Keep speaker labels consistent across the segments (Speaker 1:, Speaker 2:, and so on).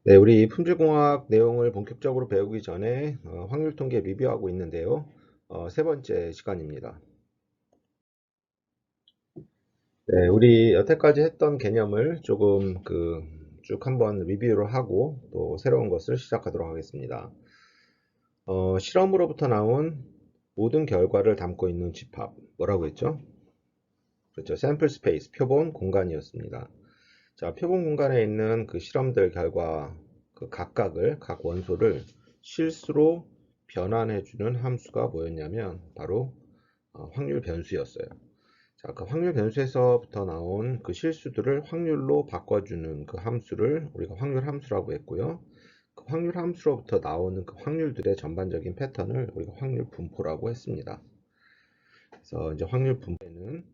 Speaker 1: 네, 우리 품질공학 내용을 본격적으로 배우기 전에 확률 통계 리뷰하고 있는데요. 세 번째 시간입니다. 네, 우리 여태까지 했던 개념을 조금 쭉 한번 리뷰를 하고 또 새로운 것을 시작하도록 하겠습니다. 실험으로부터 나온 모든 결과를 담고 있는 집합, 뭐라고 했죠? 그렇죠. 샘플 스페이스, 표본 공간이었습니다. 자, 표본 공간에 있는 그 실험들 결과 그 각각을, 각 원소를 실수로 변환해주는 함수가 뭐였냐면 바로 확률 변수였어요. 자, 그 확률 변수에서부터 나온 그 실수들을 확률로 바꿔주는 그 함수를 우리가 확률 함수라고 했고요. 그 확률 함수로부터 나오는 그 확률들의 전반적인 패턴을 우리가 확률 분포라고 했습니다. 그래서 이제 확률 분포에는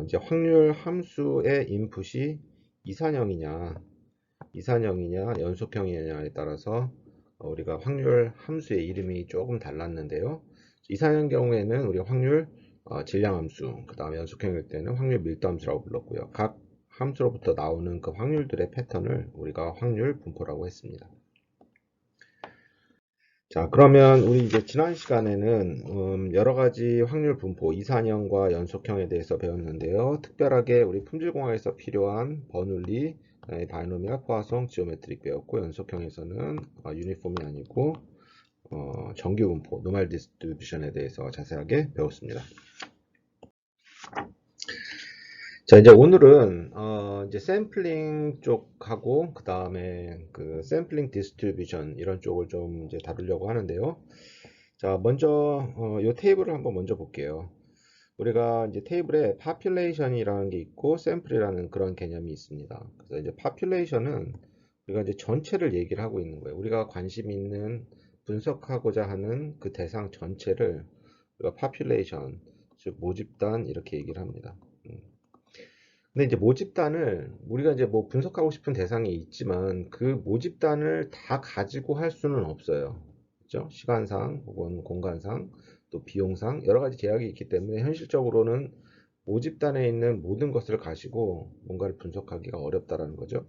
Speaker 1: 이제 확률 함수의 인풋이 이산형이냐, 연속형이냐에 따라서 우리가 확률 함수의 이름이 조금 달랐는데요. 이산형 경우에는 우리가 확률 질량 함수, 그 다음에 연속형일 때는 확률 밀도 함수라고 불렀고요. 각 함수로부터 나오는 그 확률들의 패턴을 우리가 확률 분포라고 했습니다. 자, 그러면 우리 이제 지난 시간에는 여러 가지 확률 분포, 이산형과 연속형에 대해서 배웠는데요. 특별하게 우리 품질공학에서 필요한 버눌리, 바이노미얼, 포화성, 지오메트릭 배웠고, 연속형에서는 유니폼이 아니고 정규 분포, 노멀 디스트리뷰션에 대해서 자세하게 배웠습니다. 자, 이제 오늘은 이제 샘플링 쪽하고 그 다음에 그 샘플링 디스트리뷰션 이런 쪽을 좀 이제 다루려고 하는데요. 자, 먼저 이 테이블을 한번 먼저 볼게요. 우리가 이제 테이블에 population이라는 게 있고 샘플이라는 그런 개념이 있습니다. 그래서 이제 population은 우리가 이제 전체를 얘기를 하고 있는 거예요. 우리가 관심 있는 분석하고자 하는 그 대상 전체를 우리가 population, 즉 모집단 이렇게 얘기를 합니다. 근데 이제 모집단을 우리가 이제 뭐 분석하고 싶은 대상이 있지만 그 모집단을 다 가지고 할 수는 없어요. 그죠? 시간상 혹은 공간상 또 비용상 여러 가지 제약이 있기 때문에 현실적으로는 모집단에 있는 모든 것을 가지고 뭔가를 분석하기가 어렵다라는 거죠.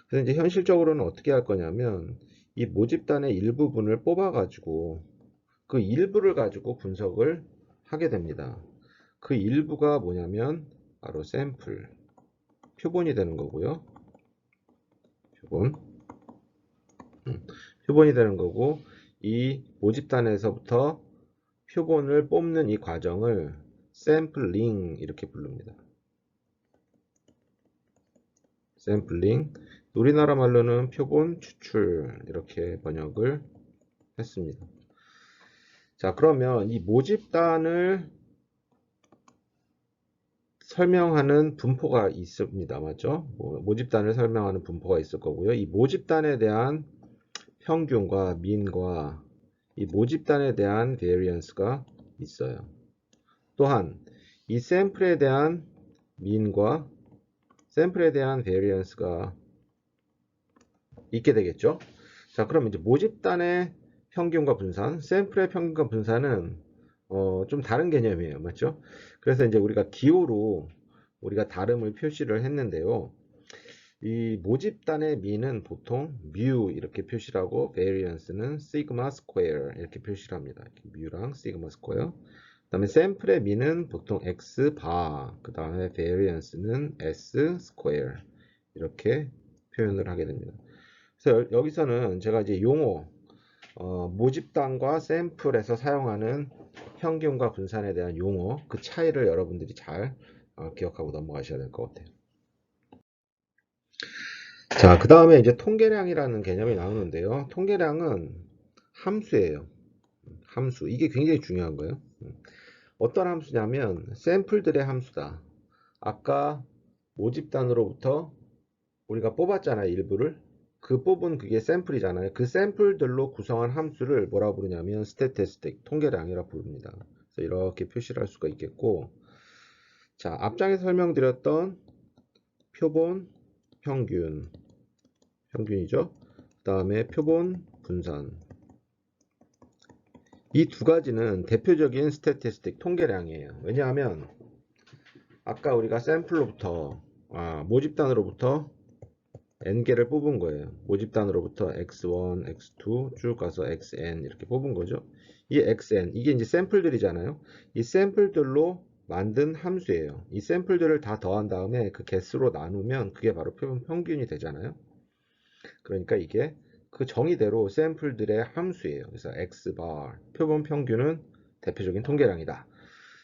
Speaker 1: 그래서 이제 현실적으로는 어떻게 할 거냐면 이 모집단의 일부분을 뽑아 가지고 그 일부를 가지고 분석을 하게 됩니다. 그 일부가 뭐냐면 바로 샘플 표본이 되는 거고요. 표본. 표본이 되는 거고 이 모집단에서부터 표본을 뽑는 이 과정을 샘플링 이렇게 부릅니다. 샘플링. 우리나라 말로는 표본 추출 이렇게 번역을 했습니다. 자, 그러면 이 모집단을 설명하는 분포가 있습니다. 맞죠? 모집단을 설명하는 분포가 있을 거고요. 이 모집단에 대한 평균과 민과 이 모집단에 대한 variance가 있어요. 또한 이 샘플에 대한 민과 샘플에 대한 variance가 있게 되겠죠. 자, 그럼 이제 모집단의 평균과 분산, 샘플의 평균과 분산은 좀 다른 개념이에요. 맞죠? 그래서 이제 우리가 기호로 우리가 다름을 표시를 했는데요. 이 모집단의 미는 보통 뮤 이렇게 표시를 하고 variance는 시그마 스퀘어 이렇게 표시를 합니다. 뮤랑 시그마 스퀘어. 그다음에 샘플의 미는 보통 x 바, 그다음에 variance는 s 스퀘어 이렇게 표현을 하게 됩니다. 그래서 여기서는 제가 이제 용어 모집단과 샘플에서 사용하는 평균과 분산에 대한 용어 그 차이를 여러분들이 잘 기억하고 넘어가셔야 될 것 같아요. 자, 그 다음에 이제 통계량이라는 개념이 나오는데요. 통계량은 함수예요. 함수. 이게 굉장히 중요한 거예요. 어떤 함수냐면 샘플들의 함수다. 아까 모집단으로부터 우리가 뽑았잖아요. 일부를. 그 뽑은 그게 샘플이잖아요. 그 샘플들로 구성한 함수를 뭐라고 부르냐면 스태티스틱, 통계량이라고 부릅니다. 그래서 이렇게 표시를 할 수가 있겠고, 자, 앞장에서 설명드렸던 표본, 평균이죠. 그 다음에 표본, 분산. 이 두 가지는 대표적인 스태티스틱, 통계량이에요. 왜냐하면 아까 우리가 샘플로부터, 모집단으로부터 n개를 뽑은 거예요. 모집단으로부터 x1, x2 쭉 가서 xn 이렇게 뽑은 거죠. 이 xn 이게 이제 샘플들이잖아요. 이 샘플들로 만든 함수예요. 이 샘플들을 다 더한 다음에 그 개수로 나누면 그게 바로 표본 평균이 되잖아요. 그러니까 이게 그 정의대로 샘플들의 함수예요. 그래서 xbar 표본 평균은 대표적인 통계량이다.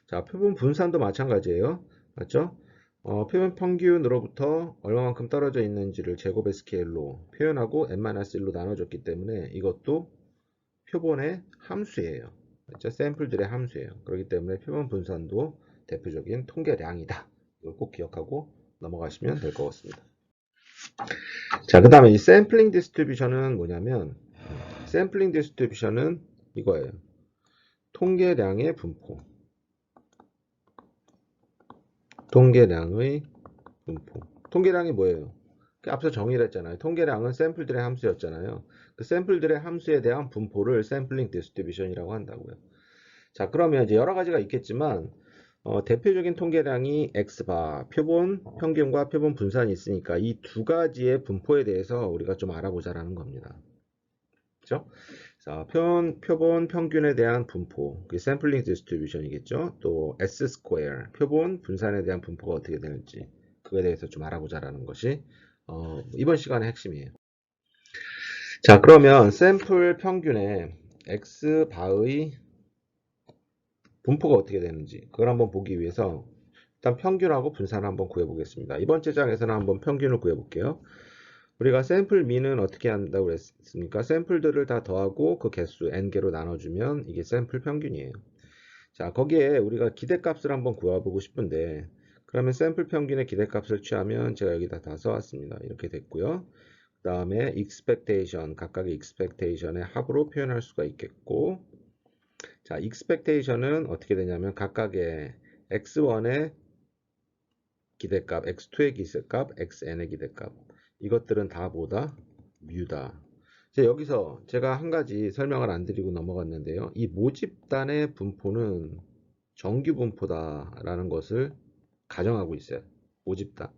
Speaker 1: 자, 표본 분산도 마찬가지예요. 맞죠? 표본 평균으로부터 얼마만큼 떨어져 있는지를 제곱의 스케일로 표현하고 n-1로 나눠줬기 때문에 이것도 표본의 함수예요. 그렇죠? 샘플들의 함수예요. 그렇기 때문에 표본 분산도 대표적인 통계량이다. 이걸 꼭 기억하고 넘어가시면 될 것 같습니다. 자, 그 다음에 이 샘플링 디스트리뷰션은 뭐냐면 샘플링 디스트리뷰션은 이거예요. 통계량의 분포. 통계량의 분포. 통계량이 뭐예요? 앞서 정의를 했잖아요. 통계량은 샘플들의 함수였잖아요. 그 샘플들의 함수에 대한 분포를 샘플링 디스트리뷰션이라고 한다고요. 자, 그러면 이제 여러 가지가 있겠지만 대표적인 통계량이 x바, 표본 평균과 표본 분산이 있으니까 이 두 가지의 분포에 대해서 우리가 좀 알아보자라는 겁니다. 그렇죠? 자, 표본 평균에 대한 분포, 그게 샘플링 디스트리뷰션이겠죠. 또 S 스퀘어, 표본 분산에 대한 분포가 어떻게 되는지 그거에 대해서 좀 알아보자라는 것이 이번 시간의 핵심이에요. 자, 그러면 샘플 평균의 X 바의 분포가 어떻게 되는지 그걸 한번 보기 위해서 일단 평균하고 분산을 한번 구해보겠습니다. 이번 제장에서는 한번 평균을 구해볼게요. 우리가 샘플 미는 어떻게 한다고 그랬습니까? 샘플들을 다 더하고 그 개수 n개로 나눠주면 이게 샘플 평균이에요. 자, 거기에 우리가 기대값을 한번 구해보고 싶은데 그러면 샘플 평균의 기대값을 취하면 제가 여기다 다 써왔습니다. 이렇게 됐고요. 그 다음에 expectation, 각각의 expectation의 합으로 표현할 수가 있겠고, 자, expectation은 어떻게 되냐면 각각의 x1의 기대값, x2의 기대값, xn의 기대값 이것들은 다 뭐다? 뮤다. 여기서 제가 한 가지 설명을 안 드리고 넘어갔는데요. 이 모집단의 분포는 정규 분포다라는 것을 가정하고 있어요. 모집단.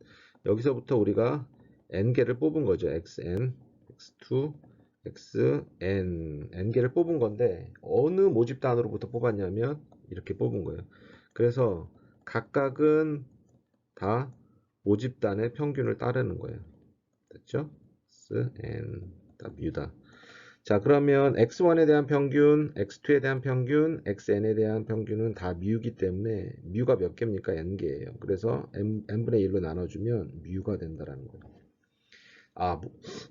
Speaker 1: 여기서부터 우리가 n개를 뽑은 거죠. xn, x2, xn, n개를 뽑은 건데 어느 모집단으로부터 뽑았냐면 이렇게 뽑은 거예요. 그래서 각각은 다 모집단의 평균을 따르는 거예요. 됐죠? n 다 뮤다. 자, 그러면 x1에 대한 평균, x2에 대한 평균, xn에 대한 평균은 다 뮤기 때문에 뮤가 몇 개입니까? n개예요. 그래서 n분의 1로 나눠주면 뮤가 된다라는 거예요. 아,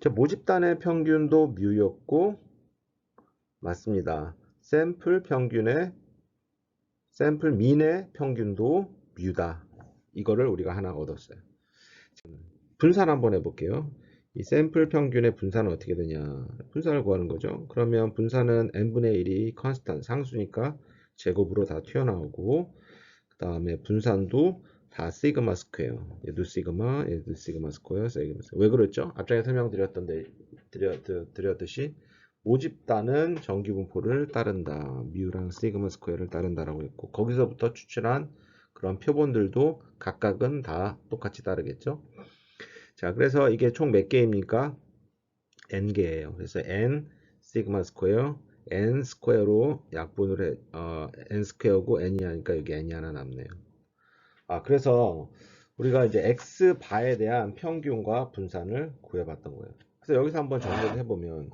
Speaker 1: 저 모집단의 평균도 뮤였고 맞습니다. 샘플 민의 평균도 뮤다. 이거를 우리가 하나 얻었어요. 분산 한번 해볼게요. 이 샘플 평균의 분산은 어떻게 되냐? 분산을 구하는 거죠. 그러면 분산은 n분의 1이 컨스탄트 상수니까 제곱으로 다 튀어나오고 그 다음에 분산도 다 시그마 스퀘어. 얘도 시그마, 얘도 시그마 스퀘어, 시그마 스퀘어. 왜 그랬죠? 앞전에 드렸듯이 모집단은 정규분포를 따른다. 뮤랑 시그마 스퀘어를 따른다라고 했고 거기서부터 추출한 그런 표본들도 각각은 다 똑같이 따르겠죠. 자, 그래서 이게 총 몇 개입니까? n개예요. 그래서 n 시그마 스퀘어 n 스퀘어로 약분을 해 n 스퀘어고 n이 하니까 여기 n이 하나 남네요. 아, 그래서 우리가 이제 x 바에 대한 평균과 분산을 구해봤던 거예요. 그래서 여기서 한번 정리를 해보면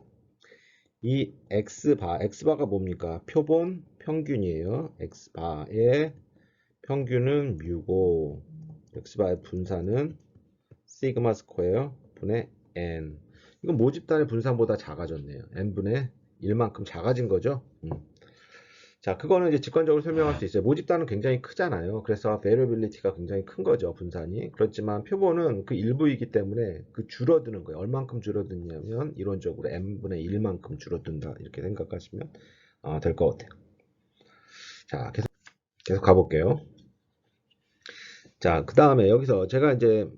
Speaker 1: 이 x바가 뭡니까? 표본 평균이에요. x바의 평균은 뮤고 x바의 분산은 시그마 스퀘어 분의 n. 이건 모집단의 분산보다 작아졌네요. n분의 1만큼 작아진 거죠. 자, 그거는 이제 직관적으로 설명할 수 있어요. 모집단은 굉장히 크잖아요. 그래서 variability가 굉장히 큰 거죠, 분산이. 그렇지만 표본은 그 일부이기 때문에 그 줄어드는 거예요. 얼만큼 줄어드냐면 이론적으로 n분의 1만큼 줄어든다. 이렇게 생각하시면 될 것 같아요. 자, 계속 가볼게요. 자, 그 다음에 여기서 제가 이제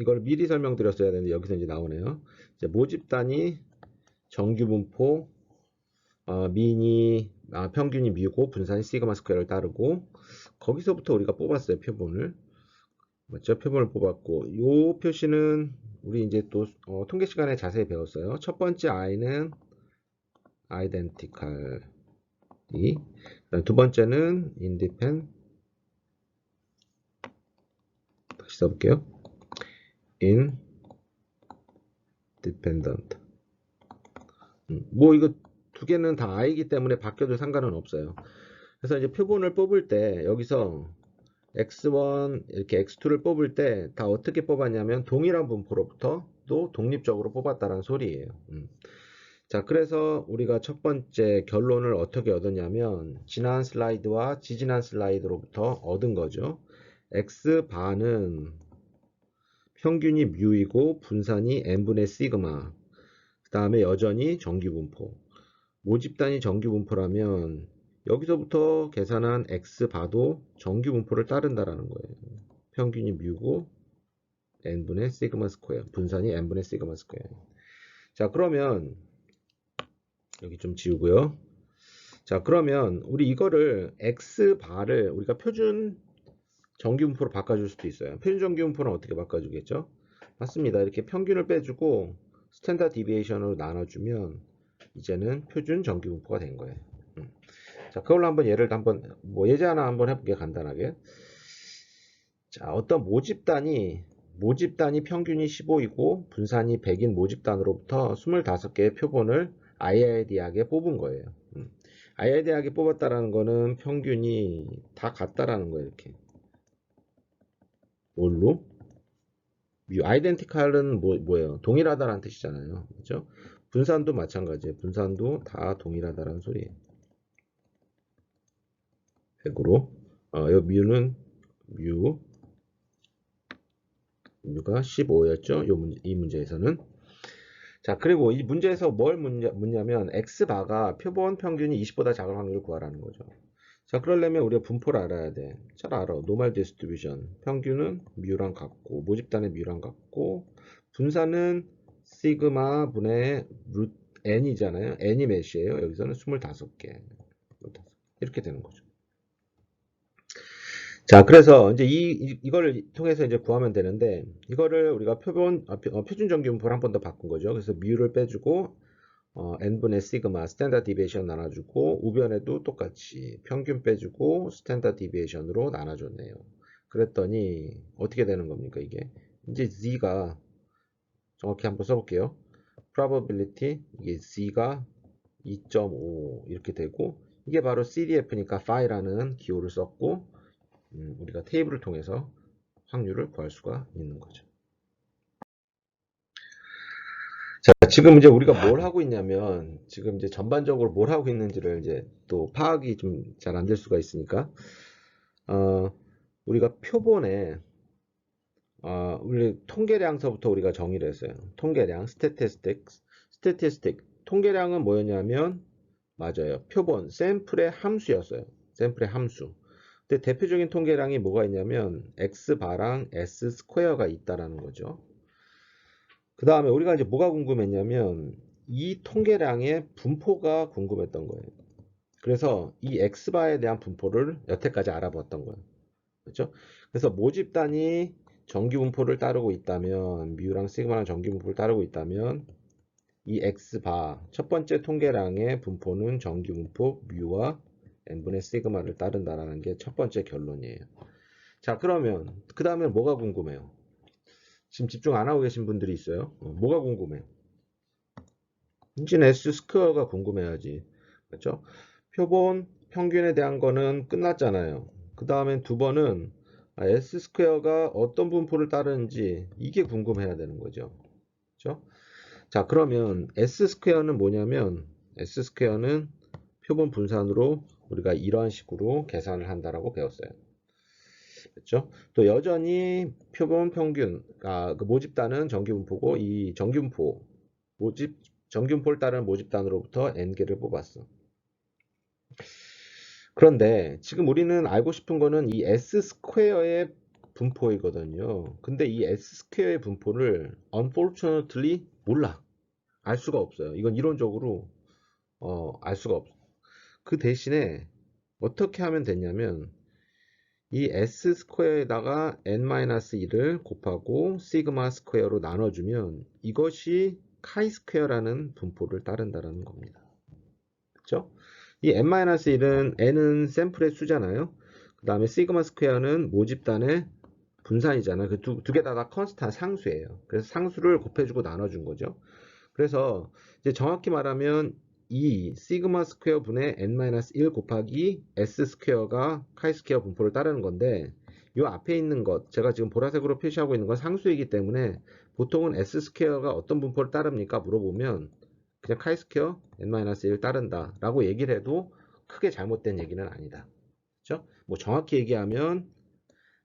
Speaker 1: 이걸 미리 설명드렸어야 되는데 여기서 이제 나오네요. 이제 모집단이 정규분포, 평균이 뮤고 분산이 시그마 스퀘어를 따르고 거기서부터 우리가 뽑았어요. 표본을. 맞죠? 표본을 뽑았고 요 표시는 우리 이제 또 통계 시간에 자세히 배웠어요. 첫 번째 i는 identical이, 두 번째는 다시 써볼게요. independent. 뭐 이거 두 개는 다 i이기 때문에 바뀌어도 상관은 없어요. 그래서 이제 표본을 뽑을 때 여기서 x1 이렇게 x2를 뽑을 때 다 어떻게 뽑았냐면 동일한 분포로부터 또 독립적으로 뽑았다는 소리예요. 자, 그래서 우리가 첫 번째 결론을 어떻게 얻었냐면 지난 슬라이드와 지지난 슬라이드로부터 얻은 거죠. x바는 평균이 뮤이고 분산이 n분의 시그마, 그 다음에 여전히 정규분포. 모집단이 정규분포라면 여기서부터 계산한 x바도 정규분포를 따른다라는 거예요. 평균이 뮤고 n분의 시그마 스퀘어, 분산이 n분의 시그마 스퀘어. 자, 그러면 여기 좀 지우고요. 자, 그러면 우리 이거를 x바를 우리가 표준 정규분포로 바꿔줄 수도 있어요. 표준 정규분포는 어떻게 바꿔주겠죠? 맞습니다. 이렇게 평균을 빼주고 스탠다드 디비에이션으로 나눠주면 이제는 표준 정규분포가 된 거예요. 자, 그걸로 한번 예를 한번 예제 하나 한번 해볼게요. 간단하게. 자, 어떤 모집단이 평균이 15이고 분산이 100인 모집단으로부터 25개의 표본을 IID하게 뽑은 거예요. IID하게 뽑았다라는 거는 평균이 다 같다라는 거예요. 이렇게. 뭘로? 아이덴티칼은 뭐예요? 동일하다라는 뜻이잖아요. 그렇죠? 분산도 마찬가지예요. 분산도 다 동일하다라는 소리예요. 100으로. 여기 뮤가 15였죠. 이 문제에서는. 자, 그리고 이 문제에서 뭘 묻냐면 x바가 표본 평균이 20보다 작은 확률을 구하라는 거죠. 자, 그러려면 우리가 분포를 알아야 돼. 잘 알아. 노멀 디스트리뷰션. 평균은 뮤랑 같고 모집단의 뮤랑 같고 분산은 시그마 분의 루트 n이잖아요. n이 몇이에요? 여기서는 25개. 이렇게 되는 거죠. 자, 그래서 이제 이거를 통해서 이제 구하면 되는데, 이거를 우리가 표준 정규분포를 한 번 더 바꾼 거죠. 그래서 뮤를 빼주고, n분의 시그마, 스탠다드 디비에이션 나눠주고, 우변에도 똑같이 평균 빼주고, 스탠다드 디비에이션으로 나눠줬네요. 그랬더니, 어떻게 되는 겁니까, 이게? 이제 z가, 정확히 한번 써볼게요. probability, 이게 z가 2.5 이렇게 되고, 이게 바로 CDF니까 phi라는 기호를 썼고, 우리가 테이블을 통해서 확률을 구할 수가 있는 거죠. 자, 지금 이제 우리가 뭘 하고 있냐면, 지금 이제 전반적으로 뭘 하고 있는지를 이제 또 파악이 좀 잘 안 될 수가 있으니까, 우리가 표본에, 우리 통계량서부터 우리가 정의를 했어요. 통계량, 스태티스틱. 통계량은 뭐였냐면, 맞아요. 표본, 샘플의 함수였어요. 샘플의 함수. 근데 대표적인 통계량이 뭐가 있냐면 x바랑 s 스퀘어가 있다라는 거죠. 그 다음에 우리가 이제 뭐가 궁금했냐면 이 통계량의 분포가 궁금했던 거예요. 그래서 이 x바에 대한 분포를 여태까지 알아봤던 거예요. 그렇죠? 그래서 모집단이 정규분포를 따르고 있다면 뮤랑 시그마랑 정규분포를 따르고 있다면 이 x바 첫 번째 통계량의 분포는 정규분포 뮤와 n분의 시그마를 따른다라는 게 첫 번째 결론이에요. 자, 그러면 그 다음에 뭐가 궁금해요? 지금 집중 안 하고 계신 분들이 있어요. 뭐가 궁금해요? 이제는 S 스퀘어가 궁금해야지. 그렇죠? 표본 평균에 대한 거는 끝났잖아요. 그 다음엔 두 번은 S 스퀘어가 어떤 분포를 따르는지 이게 궁금해야 되는 거죠. 그렇죠? 자, 그러면 S 스퀘어는 뭐냐면 S 스퀘어는 표본 분산으로 우리가 이러한 식으로 계산을 한다라고 배웠어요. 그렇죠? 또 여전히 표본 평균, 그 모집단은 정규분포고 이 정규분포를 따르는 모집단으로부터 n개를 뽑았어. 그런데 지금 우리는 알고 싶은 거는 이 s 스퀘어의 분포이거든요. 근데 이 s 스퀘어의 분포를 unfortunately 몰라. 알 수가 없어요. 이건 이론적으로 알 수가 없어. 그 대신에 어떻게 하면 되냐면 이 S 스퀘어에다가 n-1을 곱하고 시그마 스퀘어로 나눠주면 이것이 카이 스퀘어라는 분포를 따른다는 겁니다. 그렇죠? 이 n-1은 n은 샘플의 수잖아요. 그 다음에 시그마 스퀘어는 모집단의 분산이잖아요. 그 두 개 다 컨스탄 상수예요. 그래서 상수를 곱해주고 나눠준 거죠. 그래서 이제 정확히 말하면 이 시그마 스퀘어 분의 n-1 곱하기 s 스퀘어가 카이 스퀘어 분포를 따르는 건데 이 앞에 있는 것 제가 지금 보라색으로 표시하고 있는 건 상수이기 때문에 보통은 s 스퀘어가 어떤 분포를 따릅니까? 물어보면 그냥 카이 스퀘어 n-1 따른다 라고 얘기를 해도 크게 잘못된 얘기는 아니다. 그렇죠? 뭐 정확히 얘기하면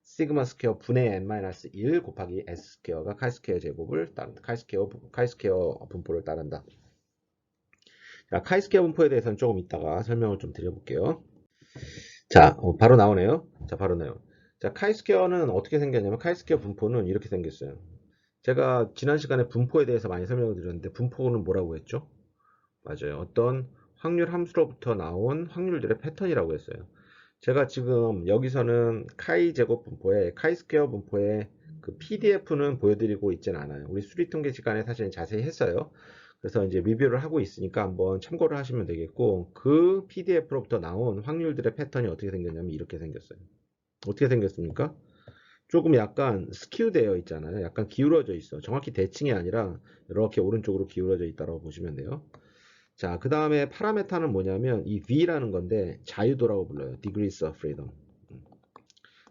Speaker 1: 시그마 스퀘어 분의 n-1 곱하기 s 스퀘어가 카이 스퀘어 제곱을 따른다. 카이 스퀘어 분포를 따른다. 자, 카이 스퀘어 분포에 대해서는 조금 이따가 설명을 좀 드려볼게요. 자, 바로 나오네요. 자, 바로 나요. 자, 카이 스퀘어는 어떻게 생겼냐면 카이 스퀘어 분포는 이렇게 생겼어요. 제가 지난 시간에 분포에 대해서 많이 설명을 드렸는데 분포는 뭐라고 했죠? 맞아요. 어떤 확률 함수로부터 나온 확률들의 패턴이라고 했어요. 제가 지금 여기서는 카이 제곱 분포에 카이 스퀘어 분포에 그 PDF는 보여드리고 있지는 않아요. 우리 수리통계 시간에 사실 자세히 했어요. 그래서 이제 리뷰를 하고 있으니까 한번 참고를 하시면 되겠고 그 PDF로부터 나온 확률들의 패턴이 어떻게 생겼냐면 이렇게 생겼어요. 어떻게 생겼습니까? 조금 약간 스키우 되어 있잖아요. 약간 기울어져 있어. 정확히 대칭이 아니라 이렇게 오른쪽으로 기울어져 있다고 보시면 돼요. 자, 그 다음에 파라메타는 뭐냐면 이 V라는 건데 자유도라고 불러요. Degrees of Freedom.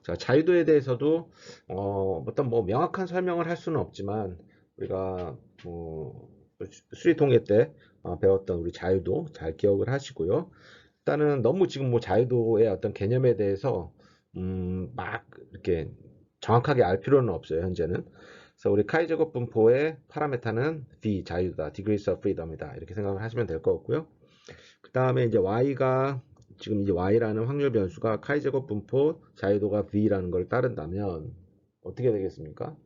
Speaker 1: 자, 자유도에 대해서도 어떤 뭐 명확한 설명을 할 수는 없지만 우리가 수리통계 때 배웠던 우리 자유도 잘 기억을 하시고요. 일단은 너무 지금 뭐 자유도의 어떤 개념에 대해서 막 이렇게 정확하게 알 필요는 없어요. 현재는. 그래서 우리 카이 제곱 분포의 파라메타는 V 자유도다, Degrees of Freedom이다 이렇게 생각을 하시면 될 것 같고요. 그 다음에 이제 y가 지금 이제 y라는 확률 변수가 카이 제곱 분포 자유도가 v라는 걸 따른다면 어떻게 되겠습니까?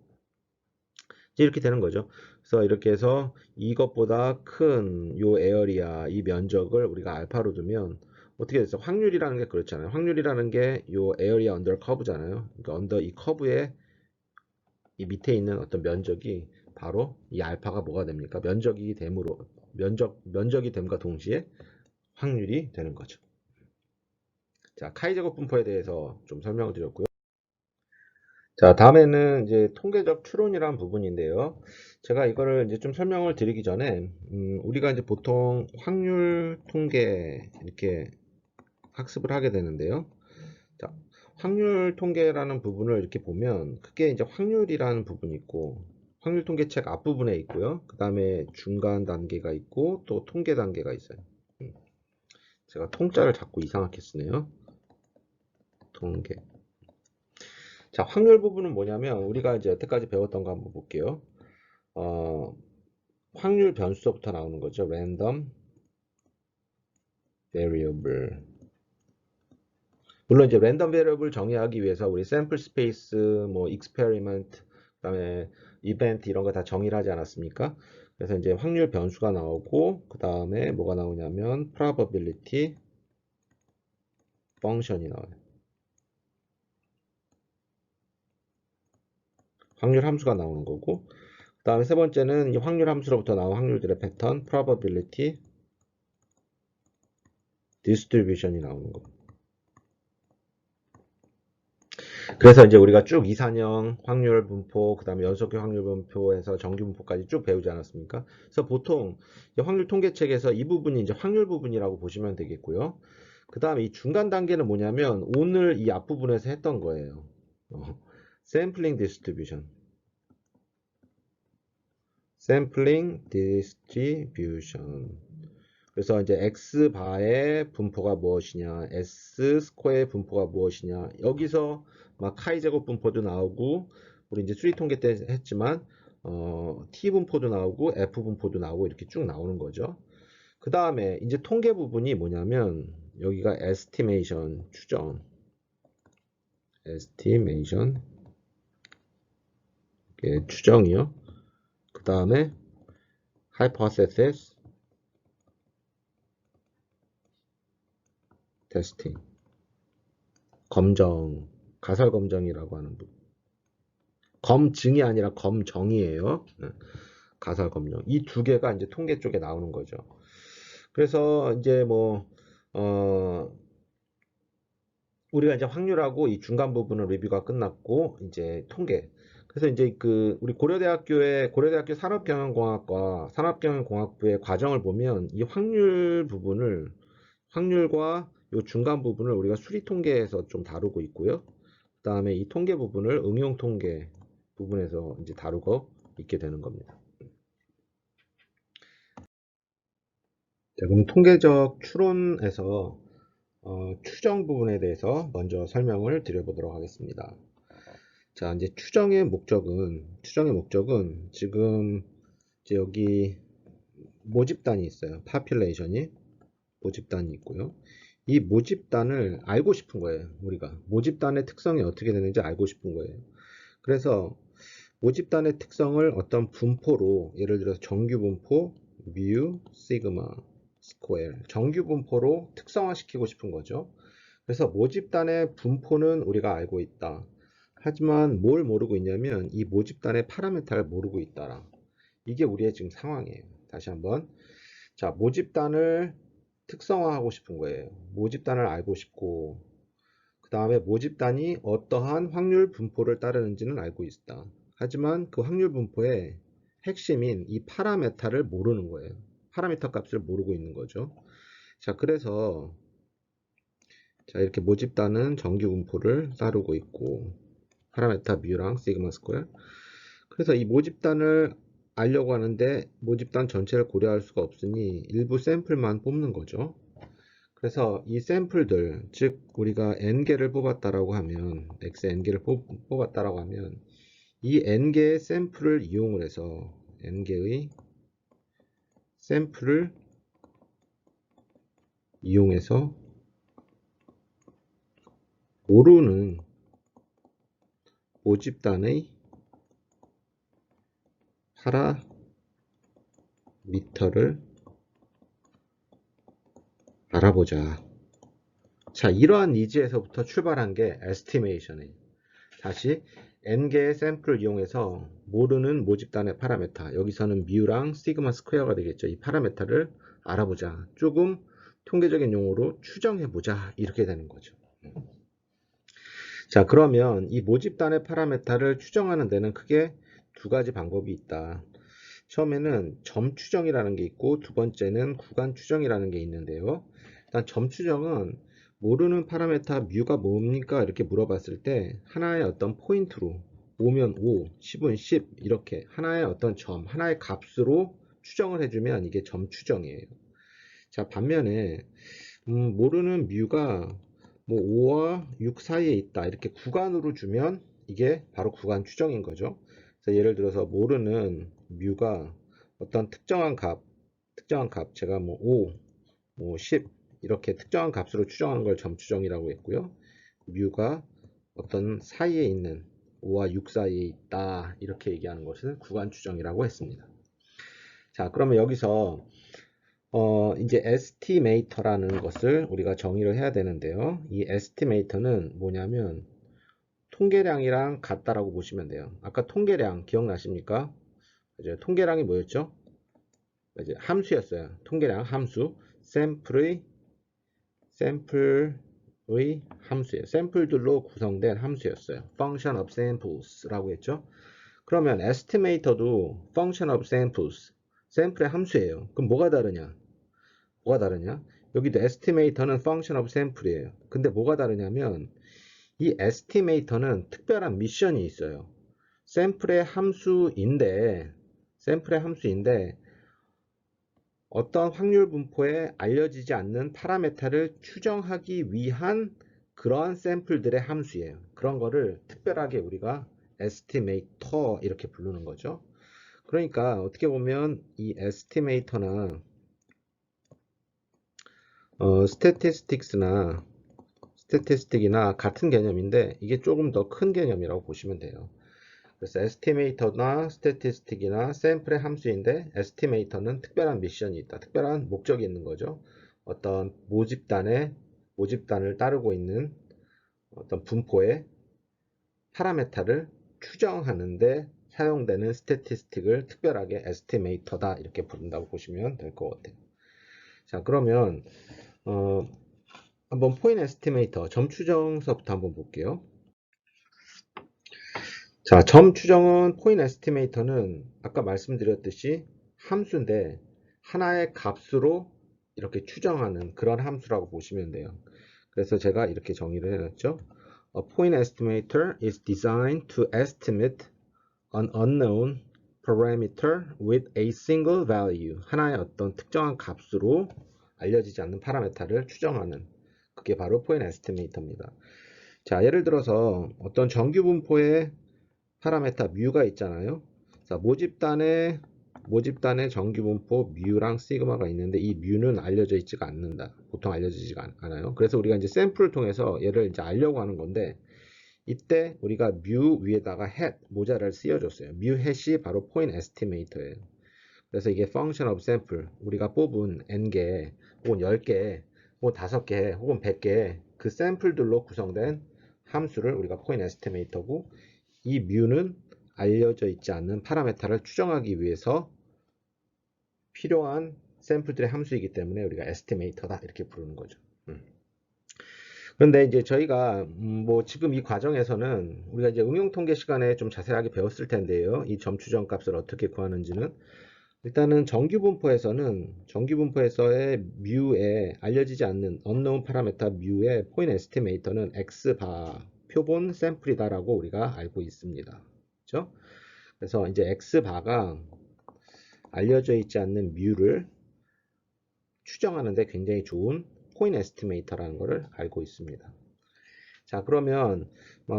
Speaker 1: 이렇게 되는 거죠. 그래서 이렇게 해서 이것보다 큰 요 에어리아 이 면적을 우리가 알파로 두면 어떻게 됐어? 확률이라는 게 그렇잖아요. 확률이라는 게 요 에어리아 언더 커브잖아요. 그러니까 언더 이 커브의 이 밑에 있는 어떤 면적이 바로 이 알파가 뭐가 됩니까? 면적이 됨으로 면적이 됨과 동시에 확률이 되는 거죠. 자, 카이 제곱 분포에 대해서 좀 설명을 드렸고요. 자, 다음에는 이제 통계적 추론이라는 부분인데요. 제가 이거를 이제 좀 설명을 드리기 전에, 우리가 이제 보통 확률 통계 이렇게 학습을 하게 되는데요. 자, 확률 통계라는 부분을 이렇게 보면, 크게 이제 확률이라는 부분이 있고, 확률 통계책 앞부분에 있고요. 그 다음에 중간 단계가 있고, 또 통계 단계가 있어요. 제가 통자를 자꾸 이상하게 쓰네요. 통계. 자, 확률 부분은 뭐냐면 우리가 이제 여태까지 배웠던 거 한번 볼게요. 어, 확률 변수서부터 나오는 거죠. random variable. 물론 이제 random variable 정의하기 위해서 우리 sample space, 뭐 experiment, 그다음에 event 이런 거 다 정의를 하지 않았습니까? 그래서 이제 확률 변수가 나오고 그 다음에 뭐가 나오냐면 probability function이 나와요. 확률 함수가 나오는 거고 그 다음에 세 번째는 이 확률 함수로부터 나온 확률들의 패턴 probability distribution이 나오는 거. 그래서 이제 우리가 쭉 이산형 확률 분포, 그 다음에 연속형 확률 분포에서 정규 분포까지 쭉 배우지 않았습니까? 그래서 보통 확률 통계책에서 이 부분이 이제 확률 부분이라고 보시면 되겠고요. 그 다음에 이 중간 단계는 뭐냐면 오늘 이 앞부분에서 했던 거예요. sampling distribution. sampling distribution. 그래서 이제 x바의 분포가 무엇이냐, s 스퀘어의 분포가 무엇이냐, 여기서 막 카이 제곱 분포도 나오고, 우리 이제 수리 통계 때 했지만, t 분포도 나오고, f 분포도 나오고, 이렇게 쭉 나오는 거죠. 그 다음에 이제 통계 부분이 뭐냐면, 여기가 estimation, 추정, estimation, 추정이요. 그 다음에 hypothesis, testing, 검정. 가설검정이라고 하는 부분. 검증이 아니라 검정이에요. 가설검정. 이 두 개가 이제 통계 쪽에 나오는 거죠. 그래서 이제 뭐, 우리가 이제 확률하고 이 중간 부분은 리뷰가 끝났고, 이제 통계. 그래서 이제 우리 고려대학교 산업경영공학부의 과정을 보면 이 확률과 요 중간 부분을 우리가 수리 통계에서 좀 다루고 있고요. 그 다음에 이 통계 부분을 응용 통계 부분에서 이제 다루고 있게 되는 겁니다. 자, 그럼 통계적 추론에서 추정 부분에 대해서 먼저 설명을 드려보도록 하겠습니다. 자, 이제 추정의 목적은 지금 이제 여기 모집단이 있어요. population이 모집단이 있고요. 이 모집단을 알고 싶은 거예요. 우리가 모집단의 특성이 어떻게 되는지 알고 싶은 거예요. 그래서 모집단의 특성을 어떤 분포로, 예를 들어서 정규분포, mu, 시그마, 스퀘어, 정규분포로 특성화시키고 싶은 거죠. 그래서 모집단의 분포는 우리가 알고 있다. 하지만 뭘 모르고 있냐면 이 모집단의 파라미터를 모르고 있다. 이게 우리의 지금 상황이에요. 다시 한번. 자, 모집단을 특성화하고 싶은 거예요. 모집단을 알고 싶고, 그 다음에 모집단이 어떠한 확률 분포를 따르는지는 알고 있다. 하지만 그 확률 분포의 핵심인 이 파라메타를 모르는 거예요. 파라미터 값을 모르고 있는 거죠. 자, 그래서 자, 이렇게 모집단은 정규 분포를 따르고 있고 파라메타 뮤랑 시그마 스퀘어. 그래서 이 모집단을 알려고 하는데 모집단 전체를 고려할 수가 없으니 일부 샘플만 뽑는 거죠. 그래서 이 샘플들, 즉 우리가 n개를 뽑았다라고 하면 x n개를 뽑았다라고 하면 이 n개의 샘플을 이용을 해서 n개의 샘플을 이용해서 모르는 모집단의 파라미터를 알아보자. 자, 이러한 니즈에서부터 출발한 게 에스티메이션이에요. 다시 n개의 샘플을 이용해서 모르는 모집단의 파라메타, 여기서는 뮤랑 시그마 스퀘어가 되겠죠. 이 파라메타를 알아보자. 조금 통계적인 용어로 추정해보자. 이렇게 되는 거죠. 자, 그러면 이 모집단의 파라메타를 추정하는 데는 크게 두 가지 방법이 있다. 처음에는 점 추정이라는 게 있고 두 번째는 구간 추정이라는 게 있는데요. 일단 점 추정은 모르는 파라메타 뮤가 뭡니까? 이렇게 물어봤을 때 하나의 어떤 포인트로 5면 5, 10은 10 이렇게 하나의 어떤 점, 하나의 값으로 추정을 해주면 이게 점 추정이에요. 자, 반면에 모르는 뮤가 뭐 5와 6 사이에 있다 이렇게 구간으로 주면 이게 바로 구간 추정인 거죠. 그래서 예를 들어서 모르는 뮤가 어떤 특정한 값 제가 뭐 5, 뭐 10 이렇게 특정한 값으로 추정하는 걸 점추정이라고 했고요. 뮤가 어떤 사이에 있는 5와 6 사이에 있다 이렇게 얘기하는 것을 구간 추정이라고 했습니다. 자, 그러면 여기서 이제 에스티메이터라는 것을 우리가 정의를 해야 되는데요. 이 에스티메이터는 뭐냐면 통계량이랑 같다라고 보시면 돼요. 아까 통계량 기억나십니까? 이제 통계량이 뭐였죠? 이제 함수였어요. 통계량 함수. 샘플의 함수예요. 샘플들로 구성된 함수였어요. function of samples라고 했죠. 그러면 estimator도 function of samples, 샘플의 함수예요. 그럼 뭐가 다르냐? 여기도 estimator는 function of sample이에요. 근데 뭐가 다르냐면 이 estimator는 특별한 미션이 있어요. 샘플의 함수인데 어떤 확률 분포에 알려지지 않는 파라메타를 추정하기 위한 그러한 샘플들의 함수예요. 그런 거를 특별하게 우리가 estimator 이렇게 부르는 거죠. 그러니까 어떻게 보면 이 estimator나 스태티스틱이나 같은 개념인데 이게 조금 더 큰 개념이라고 보시면 돼요. 그래서 에스티메이터나 스태티스틱이나 샘플의 함수인데 에스티메이터는 특별한 미션이 있다. 특별한 목적이 있는 거죠. 어떤 모집단을 따르고 있는 어떤 분포에 파라메타를 추정하는데 사용되는 스태티스틱을 특별하게 에스티메이터다 이렇게 부른다고 보시면 될 것 같아요. 자, 그러면 한번 포인트 에스티메이터 점 추정서부터 한번 볼게요. 자, 점 추정은 포인트 에스티메이터는 아까 말씀드렸듯이 함수인데 하나의 값으로 이렇게 추정하는 그런 함수라고 보시면 돼요. 그래서 제가 이렇게 정의를 해놨죠. A point estimator is designed to estimate an unknown parameter with a single value. 하나의 어떤 특정한 값으로 알려지지 않는 파라메타를 추정하는 그게 바로 포인트 에스티메이터입니다. 자, 예를 들어서 어떤 정규 분포의 파라메타 뮤가 있잖아요. 자, 모집단의 정규 분포 뮤랑 시그마가 있는데 이 뮤는 알려져 있지가 않는다. 보통 알려지지가 않아요. 그래서 우리가 이제 샘플을 통해서 얘를 이제 알려고 하는 건데 이때 우리가 뮤 위에다가 hat 모자를 씌워줬어요. 뮤 hat이 바로 포인트 에스티메이터예요. 그래서 이게 function of sample 우리가 뽑은 n개 혹은 10개 혹은 5개 혹은 100개 그 샘플들로 구성된 함수를 우리가 포인트 에스티메이터고 이 뮤는 알려져 있지 않는 파라메타를 추정하기 위해서 필요한 샘플들의 함수이기 때문에 우리가 에스티메이터다 이렇게 부르는 거죠. 그런데 이제 저희가 뭐 지금 이 과정에서는 우리가 이제 응용 통계 시간에 좀 자세하게 배웠을 텐데요. 이 점 추정 값을 어떻게 구하는지는 일단은 정규 분포에서의 뮤에 알려지지 않는 unknown 파라메타 뮤의 포인트 에스티메이터는 x바 표본 샘플이다라고 우리가 알고 있습니다. 그렇죠? 그래서 이제 x바가 알려져 있지 않는 뮤를 추정하는데 굉장히 좋은 포인트 에스티메이터라는 것을 알고 있습니다. 자, 그러면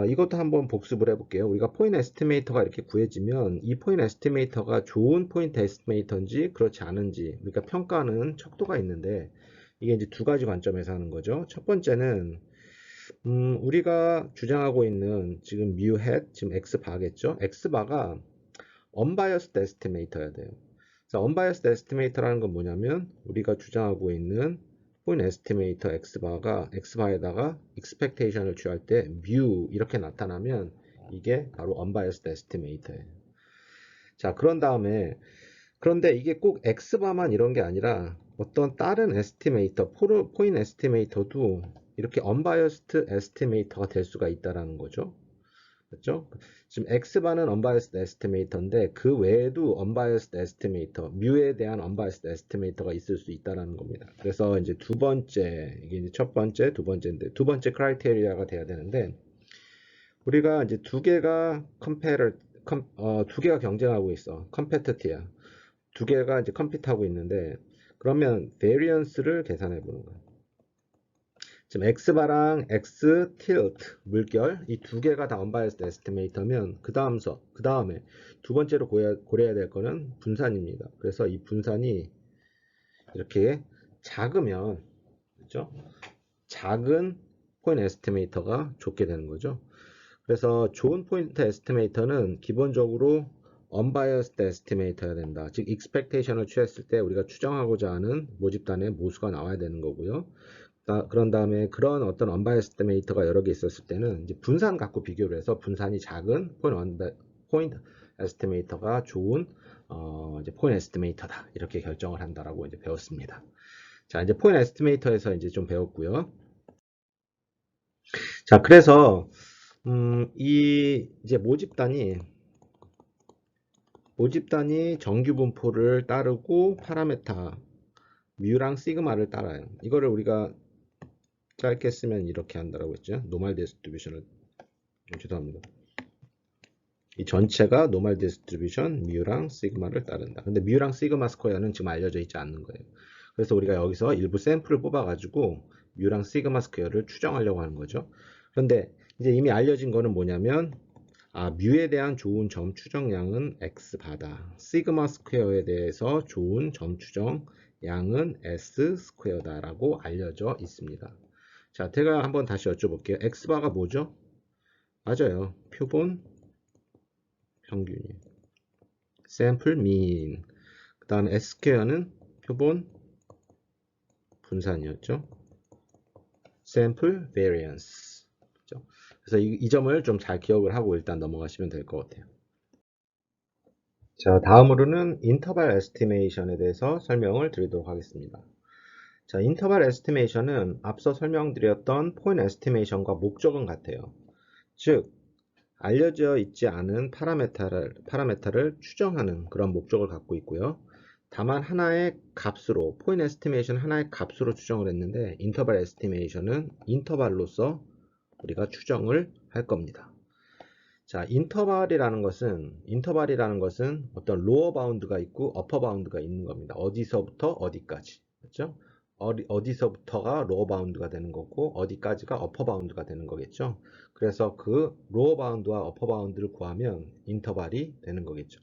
Speaker 1: 이것도 한번 복습을 해볼게요. 우리가 포인트 에스티메이터가 이렇게 구해지면 이 포인트 에스티메이터가 좋은 포인트 에스티메이터인지 그렇지 않은지 우리가 평가하는 척도가 있는데 이게 이제 두 가지 관점에서 하는 거죠. 첫 번째는 우리가 주장하고 있는 지금 뮤 hat 지금 x바겠죠. x바가 unbiased estimator야 돼요. 자, unbiased estimator라는 건 뭐냐면 우리가 주장하고 있는 포인트 에스티메이터 x바에다가 expectation을 취할 때 mu 이렇게 나타나면 이게 바로 unbiased estimator예요. 자, 그런데 이게 꼭 x바만 이런 게 아니라 어떤 다른 에스티메이터, 포인트 에스티메이터도 이렇게 unbiased estimator가 될 수가 있다라는 거죠. 그렇죠? 지금 x바는 unbiased estimator인데 그 외에도 unbiased estimator, 뮤에 대한 unbiased estimator가 있을 수 있다라는 겁니다. 그래서 이제 두 번째, 이게 이제 첫 번째, 두 번째인데 두 번째 크라이테리아가 돼야 되는데 우리가 이제 두 개가 두 개가 경쟁하고 있어. 컴페티티야. 두 개가 이제 컴피트하고 있는데 그러면 variance를 계산해 보는 거야. 지금 x바랑 x tilt 물결 이 두 개가 다 unbiased estimator면 그 다음에 두 번째로 고려해야 될 거는 분산입니다. 그래서 이 분산이 이렇게 작으면 그렇죠? 작은 포인트 에스티메이터가 좋게 되는 거죠. 그래서 좋은 포인트 에스티메이터는 기본적으로 unbiased estimator야 된다. 즉 expectation을 취했을 때 우리가 추정하고자 하는 모집단의 모수가 나와야 되는 거고요. 그런 다음에 그런 어떤 unbiased estimator가 여러 개 있었을 때는 이제 분산 갖고 비교를 해서 분산이 작은 포인트 에스티메이터가 좋은 이제 포인트 에스티메이터다 이렇게 결정을 한다라고 이제 배웠습니다. 자, 이제 포인트 에스티메이터에서 이제 좀 배웠고요. 자, 그래서 이 이제 모집단이 정규 분포를 따르고 파라메타 뮤랑 시그마를 따라요. 이거를 우리가 짧게 쓰면 이렇게 한다라고 했죠. 노멀 디스트리뷰션을 죄송합니다. 이 전체가 노멀 디스트리뷰션 뮤랑 시그마를 따른다. 근데 뮤랑 시그마 스퀘어는 지금 알려져 있지 않는 거예요. 그래서 우리가 여기서 일부 샘플을 뽑아가지고 뮤랑 시그마 스퀘어를 추정하려고 하는 거죠. 그런데 이제 이미 알려진 거는 뭐냐면 뮤에 대한 좋은 점 추정량은 x바다. 시그마 스퀘어에 대해서 좋은 점 추정량은 s 스퀘어다라고 알려져 있습니다. 자, 제가 한번 다시 여쭤볼게요. x바가 뭐죠? 맞아요. 표본 평균이에요. sample mean. 그 다음에 square는 표본 분산이었죠. sample variance. 그렇죠? 그래서 이 점을 좀 잘 기억을 하고 일단 넘어가시면 될 것 같아요. 자, 다음으로는 인터벌 에스티메이션에 대해서 설명을 드리도록 하겠습니다. 자, 인터벌 에스티메이션은 앞서 설명드렸던 포인트 에스티메이션과 목적은 같아요. 즉, 알려져 있지 않은 파라메타를 추정하는 그런 목적을 갖고 있고요. 다만 하나의 값으로, 포인트 에스티메이션 하나의 값으로 추정을 했는데, 인터벌 에스티메이션은 인터벌로서 우리가 추정을 할 겁니다. 자, 인터벌이라는 것은 어떤 로어 바운드가 있고 어퍼 바운드가 있는 겁니다. 어디서부터 어디까지. 그렇죠? 어디서부터가 로어 바운드가 되는 거고 어디까지가 어퍼 바운드가 되는 거겠죠. 그래서 그 로어 바운드와 어퍼 바운드를 구하면 인터벌이 되는 거겠죠.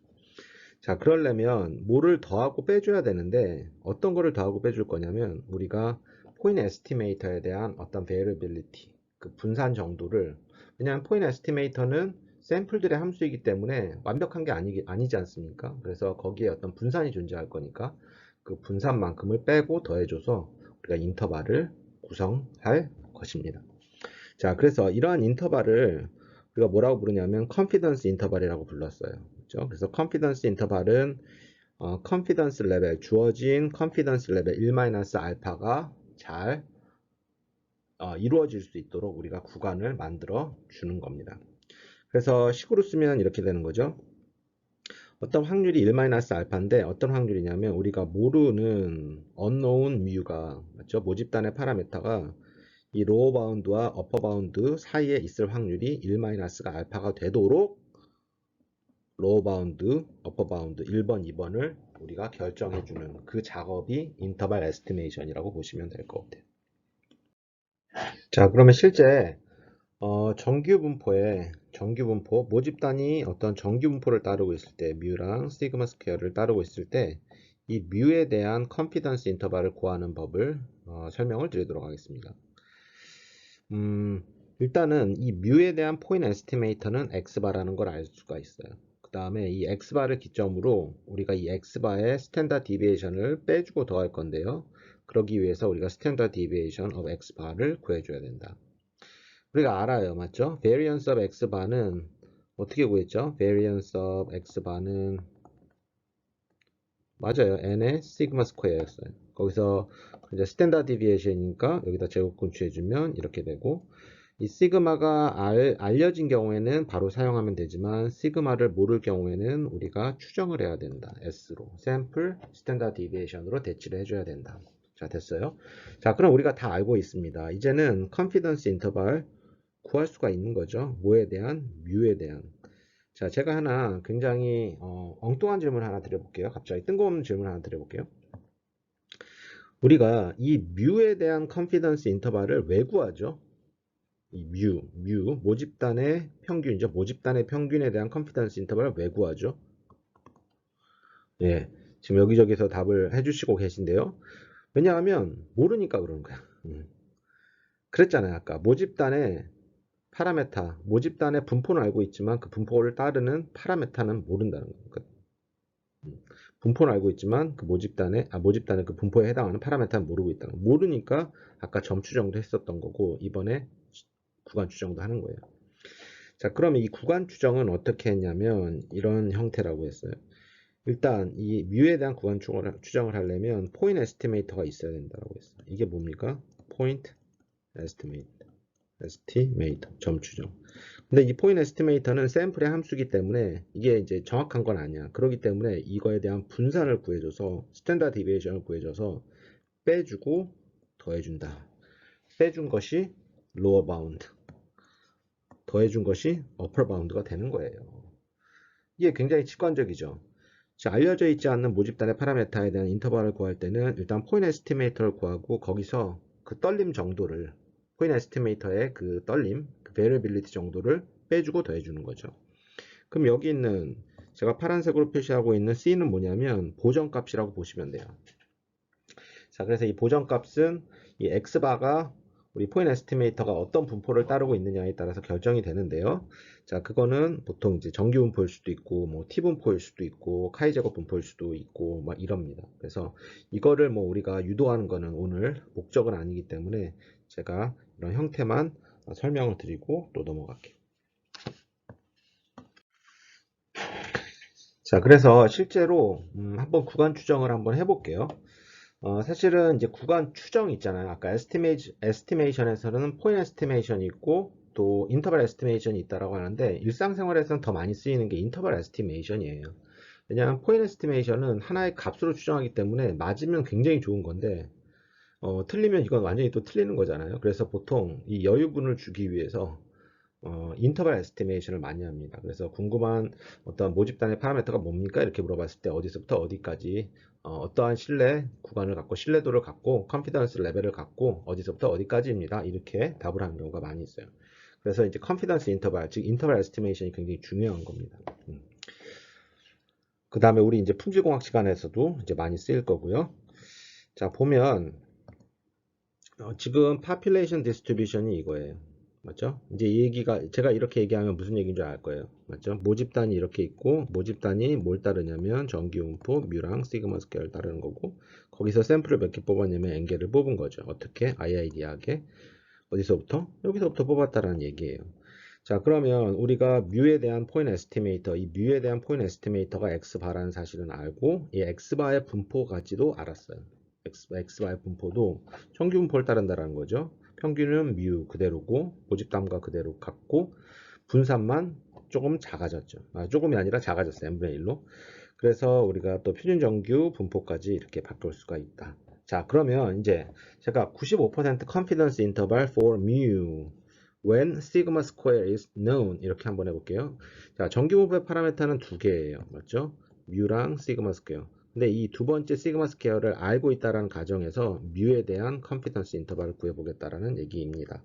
Speaker 1: 자, 그러려면 뭐를 더하고 빼줘야 되는데 어떤 거를 더하고 빼줄 거냐면 우리가 포인트 에스티메이터에 대한 어떤 베리어빌리티, 그 분산 정도를, 왜냐하면 포인트 에스티메이터는 샘플들의 함수이기 때문에 완벽한 게 아니지 않습니까? 그래서 거기에 어떤 분산이 존재할 거니까 그 분산만큼을 빼고 더해줘서 우리가 인터벌을 구성할 것입니다. 자, 그래서 이러한 인터벌을 우리가 뭐라고 부르냐면 컨피던스 인터벌이라고 불렀어요. 그렇죠? 그래서 컨피던스 인터벌은 컨피던스 레벨, 주어진 컨피던스 레벨 1-알파가 잘 이루어질 수 있도록 우리가 구간을 만들어 주는 겁니다. 그래서 식으로 쓰면 이렇게 되는 거죠. 어떤 확률이 1-알파인데 어떤 확률이냐면 우리가 모르는 unknown mu가, 맞죠? 모집단의 파라메타가 이 로어 바운드와 어퍼 바운드 사이에 있을 확률이 1-알파가 되도록 로어 바운드, 어퍼 바운드 1번, 2번을 우리가 결정해주는 그 작업이 인터벌 에스티메이션이라고 보시면 될 것 같아요. 자, 그러면 실제 정규분포, 모집단이 어떤 정규분포를 따르고 있을 때, 뮤랑 시그마 스퀘어를 따르고 있을 때, 이 뮤에 대한 컨피던스 인터벌을 구하는 법을 설명을 드리도록 하겠습니다. 일단은 이 뮤에 대한 포인트 에스티메이터는 x바라는 걸 알 수가 있어요. 그 다음에 이 x바를 기점으로 우리가 이 x바의 스탠다드 디비에이션을 빼주고 더할 건데요. 그러기 위해서 우리가 스탠다드 디비에이션 of x바를 구해줘야 된다. 우리가 알아요, 맞죠? variance of x바는 어떻게 구했죠? variance of x바는 맞아요. n의 시그마 스퀘어였어요. 거기서 이제 스탠다드 디비에이션이니까 여기다 제곱근 취해주면 이렇게 되고, 이 시그마가 알려진 경우에는 바로 사용하면 되지만 시그마를 모를 경우에는 우리가 추정을 해야 된다. S로 샘플 스탠다드 디비에이션으로 대치를 해줘야 된다. 자, 됐어요. 자, 그럼 우리가 다 알고 있습니다. 이제는 컨피던스 인터벌 구할 수가 있는 거죠. 뭐에 대한? 뮤에 대한. 자, 제가 하나 굉장히 엉뚱한 질문 하나 드려볼게요. 갑자기 뜬금없는 질문 하나 드려볼게요. 우리가 이 뮤에 대한 컨피던스 인터벌을 왜 구하죠? 이 모집단의 평균이죠. 모집단의 평균에 대한 컨피던스 인터벌을 왜 구하죠? 예, 지금 여기저기서 답을 해주시고 계신데요. 왜냐하면 모르니까 그러는 거야. 그랬잖아요. 아까 모집단의 분포는 알고 있지만 그 분포를 따르는 파라메타는 모른다는 거니까. 분포는 알고 있지만 그 모집단의 그 분포에 해당하는 파라메타는 모르고 있다는 거. 모르니까 아까 점 추정도 했었던 거고 이번에 구간 추정도 하는 거예요. 자, 그러면 이 구간 추정은 어떻게 했냐면 이런 형태라고 했어요. 일단 이 뮤에 대한 구간 추정을 하려면 포인트 에스티메이터가 있어야 된다고 했어요. 이게 뭡니까? 포인트 에스티메이터 점 추정. 근데 이 포인트 에스티메이터는 샘플의 함수기 때문에 이게 이제 정확한 건 아니야. 그렇기 때문에 이거에 대한 분산을 구해줘서 스탠다드 디비에이션을 구해줘서 빼주고 더해준다. 빼준 것이 로어 바운드, 더해준 것이 어퍼 바운드가 되는 거예요. 이게 굉장히 직관적이죠. 자, 알려져 있지 않는 모집단의 파라메타에 대한 인터벌을 구할 때는 일단 포인트 에스티메이터를 구하고 거기서 그 떨림 정도를, 포인트 에스티메이터의 그 떨림, 그 베리어빌리티 정도를 빼주고 더해주는 거죠. 그럼 여기 있는 제가 파란색으로 표시하고 있는 C는 뭐냐면 보정값이라고 보시면 돼요. 자, 그래서 이 보정값은 이 X바가 우리 포인트 에스티메이터가 어떤 분포를 따르고 있느냐에 따라서 결정이 되는데요. 자, 그거는 보통 이제 정규 분포일 수도 있고, 뭐 T 분포일 수도 있고, 카이 제곱 분포일 수도 있고, 막 이럽니다. 그래서 이거를 뭐 우리가 유도하는 거는 오늘 목적은 아니기 때문에 제가 이런 형태만 설명을 드리고 또 넘어갈게요. 자, 그래서 실제로 한번 구간 추정을 한번 해볼게요. 사실은 이제 구간 추정 있잖아요. 아까 에스티메이션에서는 포인트 에스티메이션이 있고 또 인터벌 에스티메이션이 있다라고 하는데 일상생활에서는 더 많이 쓰이는 게 인터벌 에스티메이션이에요. 왜냐하면 포인트 에스티메이션은 하나의 값으로 추정하기 때문에 맞으면 굉장히 좋은 건데 틀리면 이건 완전히 또 틀리는 거잖아요. 그래서 보통 이 여유분을 주기 위해서 인터벌 에스티메이션을 많이 합니다. 그래서 궁금한 어떤 모집단의 파라미터가 뭡니까? 이렇게 물어봤을 때 어디서부터 어디까지 어떠한 신뢰 구간을 갖고 신뢰도를 갖고 컨피던스 레벨을 갖고 어디서부터 어디까지입니다. 이렇게 답을 하는 경우가 많이 있어요. 그래서 이제 컨피던스 인터벌, 즉 인터벌 에스티메이션이 굉장히 중요한 겁니다. 그 다음에 우리 이제 품질공학 시간에서도 이제 많이 쓰일 거고요. 자, 보면 지금 population distribution이 이거예요. 맞죠? 이제 이 얘기가 제가 이렇게 얘기하면 무슨 얘기인 줄 알 거예요. 맞죠? 모집단이 이렇게 있고 모집단이 뭘 따르냐면 정기분포 뮤랑 시그마 스퀘어를 따르는 거고 거기서 샘플을 몇 개 뽑았냐면 n개를 뽑은 거죠. 어떻게? IID하게 어디서부터? 여기서부터 뽑았다라는 얘기예요. 자, 그러면 우리가 뮤에 대한 포인트 에스티메이터, 이 뮤에 대한 포인트 에스티메이터가 x바라는 사실은 알고 이 x바의 분포까지도 알았어요. x바의 분포도 평균 분포를 따른다는 거죠. 평균은 뮤 그대로고 모집단과 그대로 같고 분산만 조금 작아졌죠. 조금이 아니라 작아졌어요. n분의 1로. 그래서 우리가 또 표준 정규 분포까지 이렇게 바꿀 수가 있다. 자, 그러면 이제 제가 95% confidence interval for mu when sigma square is known 이렇게 한번 해볼게요. 자, 정규 분포의 파라미터는 두 개예요. 맞죠? 뮤랑 시그마 스퀘어. 근데 이 두 번째 시그마 스퀘어를 알고 있다라는 가정에서 뮤에 대한 컨피던스 인터벌을 구해보겠다라는 얘기입니다.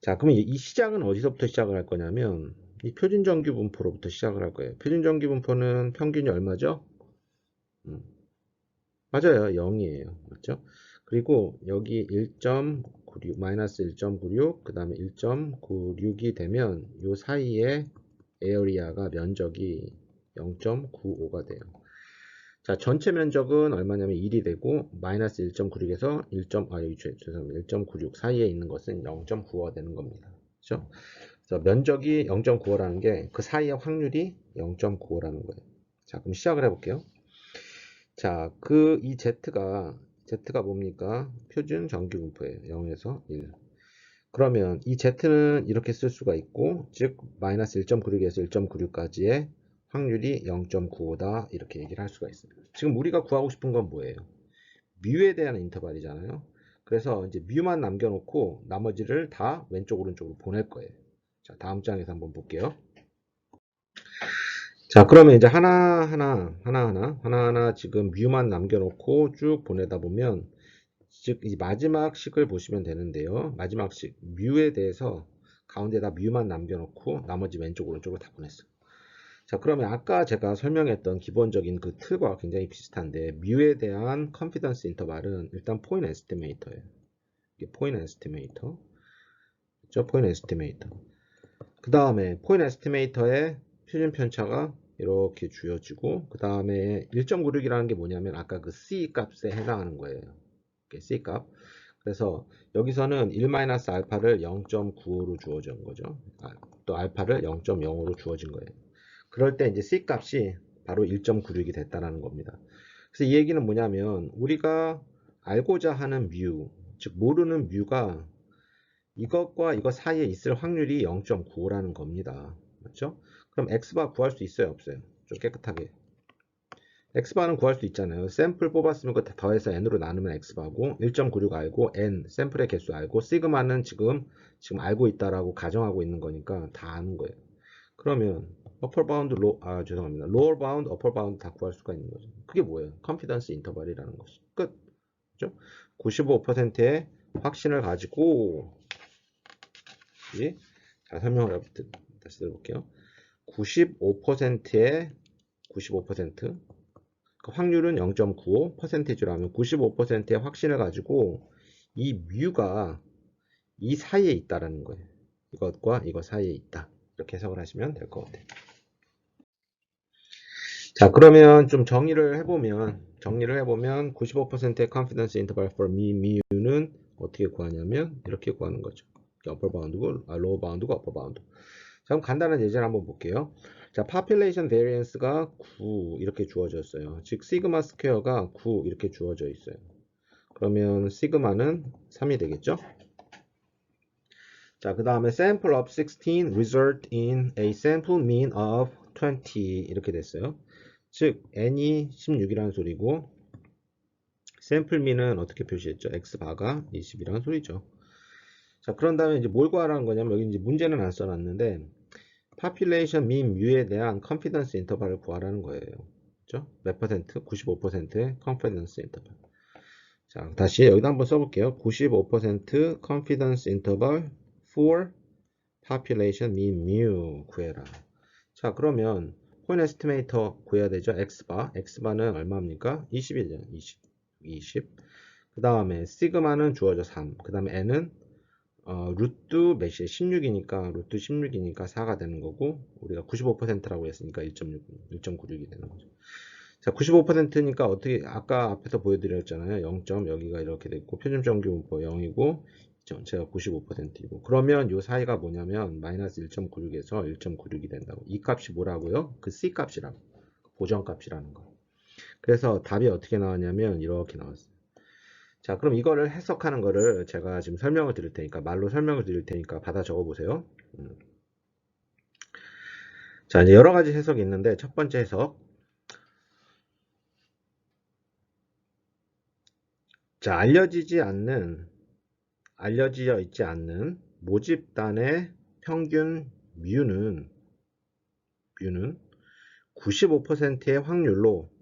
Speaker 1: 자, 그러면 이 시작은 어디서부터 시작을 할 거냐면 이 표준 정규 분포로부터 시작을 할 거예요. 표준 정규 분포는 평균이 얼마죠? 맞아요. 0이에요. 맞죠? 그리고 여기 1.96, 마이너스 1.96, 그 다음에 1.96이 되면 요 사이에 에어리아가 면적이 0.95가 돼요. 자, 전체 면적은 얼마냐면 1이 되고 마이너스 1.96에서 1.96 사이에 있는 것은 0.95가 되는 겁니다. 그렇죠? 그래서 면적이 0.95라는 게 그 사이의 확률이 0.95라는 거예요. 자, 그럼 시작을 해볼게요. 자, 이 Z가 뭡니까? 표준 정규 분포예요. 0에서 1. 그러면 이 Z는 이렇게 쓸 수가 있고, 즉, 마이너스 1.96에서 1.96까지의 확률이 0.95다. 이렇게 얘기를 할 수가 있어요. 지금 우리가 구하고 싶은 건 뭐예요? 뮤에 대한 인터벌이잖아요. 그래서 이제 뮤만 남겨놓고 나머지를 다 왼쪽, 오른쪽으로 보낼 거예요. 자, 다음 장에서 한번 볼게요. 자, 그러면 이제 하나하나 지금 뮤만 남겨놓고 쭉 보내다 보면, 즉, 이 마지막 식을 보시면 되는데요. 마지막 식, 뮤에 대해서 가운데다 뮤만 남겨놓고 나머지 왼쪽, 오른쪽으로 다 보냈어요. 자, 그러면 아까 제가 설명했던 기본적인 그 틀과 굉장히 비슷한데, 뮤에 대한 컨피던스 인터벌은 일단 포인트 에스티메이터예요. 이게 포인트 에스티메이터. 그죠? 포인트 에스티메이터. 그 다음에 포인트 에스티메이터의 표준 편차가 이렇게 주어지고 그 다음에 1.96이라는 게 뭐냐면 아까 그 C 값에 해당하는 거예요. C 값. 그래서 여기서는 1-알파를 0.95로 주어진 거죠. 또 알파를 0.05로 주어진 거예요. 그럴 때 이제 C 값이 바로 1.96이 됐다는 겁니다. 그래서 이 얘기는 뭐냐면 우리가 알고자 하는 뮤, 즉 모르는 뮤가 이것과 이것 사이에 있을 확률이 0.95라는 겁니다. 맞죠? 그럼 x바 구할 수 있어요, 없어요? 좀 깨끗하게. x바는 구할 수 있잖아요. 샘플 뽑았으면 그거 더해서 n으로 나누면 x바고 1.96 알고 n 샘플의 개수 알고 시그마는 지금 알고 있다라고 가정하고 있는 거니까 다 아는 거예요. 그러면 upper bound, 죄송합니다. lower bound, upper bound 다 구할 수가 있는 거죠. 그게 뭐예요? confidence interval이라는 것이. 끝. 그죠? 95%의 확신을 가지고 자, 설명을 다시 들어볼게요. 95%의 95%, 그 확률은 0.95, 퍼센티지라면 95%의 확신을 가지고 이 뮤가 이 사이에 있다라는 거예요. 이것과 이것 사이에 있다. 이렇게 해석을 하시면 될 것 같아요. 자, 그러면 좀 정리를 해보면 95%의 confidence interval for me, mu는 어떻게 구하냐면 이렇게 구하는 거죠. upper bound고 lower bound고 upper bound. 자, 그럼 간단한 예제를 한번 볼게요. 자, population variance가 9 이렇게 주어졌어요. 즉 시그마 스퀘어가 9 이렇게 주어져 있어요. 그러면 시그마는 3이 되겠죠? 자, 그 다음에 sample of 16 result in a sample mean of 20 이렇게 됐어요. 즉 n이 16이라는 소리고 샘플 mean은 어떻게 표시했죠? x바가 20이라는 소리죠. 자, 그런 다음에 이제 뭘 구하라는 거냐면 여기 이제 문제는 안 써놨는데 population mean mu에 대한 confidence interval을 구하라는 거예요. 그렇죠? 몇 퍼센트? 95%의 confidence interval. 자, 다시 여기다 한번 써볼게요. 95% confidence interval for population mean mu 구해라. 자, 그러면 point estimator 구해야 되죠. x바. x바는 얼마입니까? 20이죠. 20. 그 다음에 시그마는 주어져 3. 그 다음에 n은 루트 몇이에요? 16이니까 루트 16이니까 4가 되는 거고 우리가 95%라고 했으니까 1.96이 되는 거죠. 자, 95%니까 어떻게 아까 앞에서 보여드렸잖아요. 0점 여기가 이렇게 됐고 표준 정규분포 0이고 전체가 95%이고 그러면 요 사이가 뭐냐면 마이너스 1.96에서 1.96이 된다고. 이 값이 뭐라고요? 그 C 값이라고. 고정값이라는 거. 그래서 답이 어떻게 나왔냐면 이렇게 나왔어요. 자, 그럼 이거를 해석하는 거를 제가 지금 설명을 드릴 테니까 말로 설명을 드릴 테니까 받아 적어 보세요. 자, 이제 여러 가지 해석이 있는데 첫 번째 해석. 자, 알려져 있지 않는 모집단의 평균 뮤는 95%의 확률로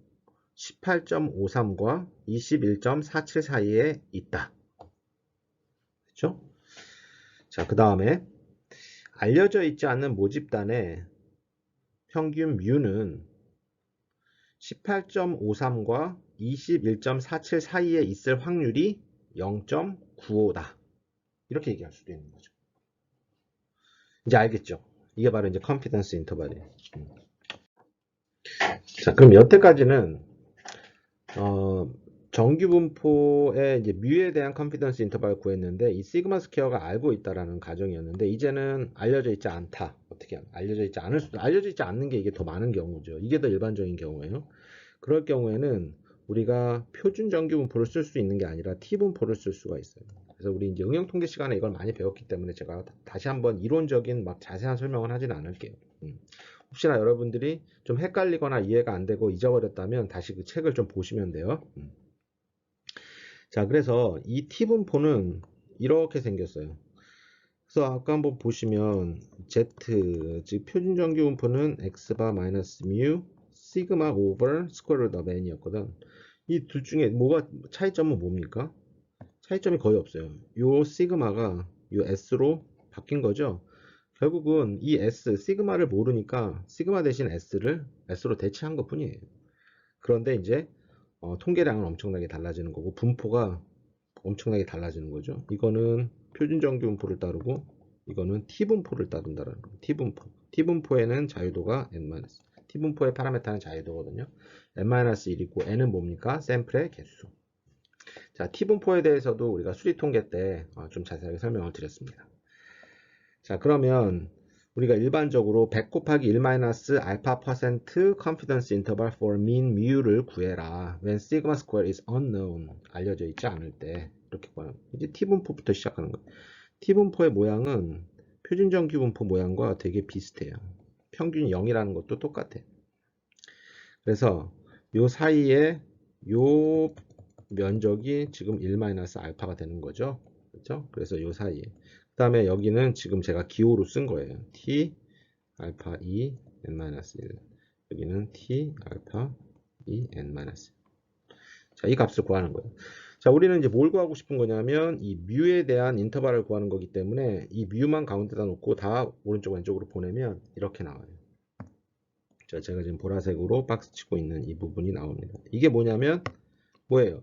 Speaker 1: 18.53과 21.47 사이에 있다. 그렇죠? 자, 그 다음에 알려져 있지 않는 모집단의 평균 뮤는 18.53과 21.47 사이에 있을 확률이 0.95다. 이렇게 얘기할 수도 있는 거죠. 이제 알겠죠? 이게 바로 이제 컨피던스 인터벌이에요. 자, 그럼 여태까지는 정규 분포의 이제 뮤에 대한 컨피던스 인터벌을 구했는데 이 시그마 스퀘어가 알고 있다라는 가정이었는데 이제는 알려져 있지 않다. 어떻게 알려져 있지 않을 수도 알려져 있지 않는 게 이게 더 많은 경우죠. 이게 더 일반적인 경우예요. 그럴 경우에는 우리가 표준 정규 분포를 쓸 수 있는 게 아니라 T 분포를 쓸 수가 있어요. 그래서 우리 이제 응용 통계 시간에 이걸 많이 배웠기 때문에 제가 다시 한번 이론적인 막 자세한 설명은 하진 않을게요. 혹시나 여러분들이 좀 헷갈리거나 이해가 안 되고 잊어버렸다면 다시 그 책을 좀 보시면 돼요. 자, 그래서 이 T 분포는 이렇게 생겼어요. 그래서 아까 한번 보시면 Z, 즉 표준 정규 분포는 X바 마이너스 뮤 시그마 오버 스퀘어 루트 오브 n이었거든. 이 둘 중에 뭐가 차이점은 뭡니까? 차이점이 거의 없어요. 요 시그마가 요 S로 바뀐 거죠. 결국은 이 S, 시그마를 모르니까 시그마 대신 S로 대체한 것 뿐이에요. 그런데 이제 통계량은 엄청나게 달라지는 거고 분포가 엄청나게 달라지는 거죠. 이거는 표준 정규 분포를 따르고 이거는 T분포를 따른다는 거예요. T분포. T분포에는 자유도가 n-, T분포의 파라메타는 자유도거든요. n-1이고 n은 뭡니까? 샘플의 개수. 자, T분포에 대해서도 우리가 수리통계 때 좀 자세하게 설명을 드렸습니다. 자, 그러면 우리가 일반적으로 100 곱하기 1 마이너스 알파 퍼센트 confidence interval for mean mu를 구해라. when sigma square is unknown. 알려져 있지 않을 때. 이렇게 구하는 거예요. 이제 T분포부터 시작하는 거예요. T분포의 모양은 표준 정규 분포 모양과 되게 비슷해요. 평균 0이라는 것도 똑같아요. 그래서 요 사이에 요 면적이 지금 1 마이너스 알파가 되는 거죠. 그렇죠? 그래서 요 사이에. 그 다음에 여기는 지금 제가 기호로 쓴 거예요. T 알파 2 n-1. 여기는 T 알파 2 n-1. 자, 이 값을 구하는 거예요. 자, 우리는 이제 뭘 구하고 싶은 거냐면 이 뮤에 대한 인터벌을 구하는 거기 때문에 이 뮤만 가운데다 놓고 다 오른쪽 왼쪽으로 보내면 이렇게 나와요. 자, 제가 지금 보라색으로 박스 치고 있는 이 부분이 나옵니다. 이게 뭐냐면 뭐예요?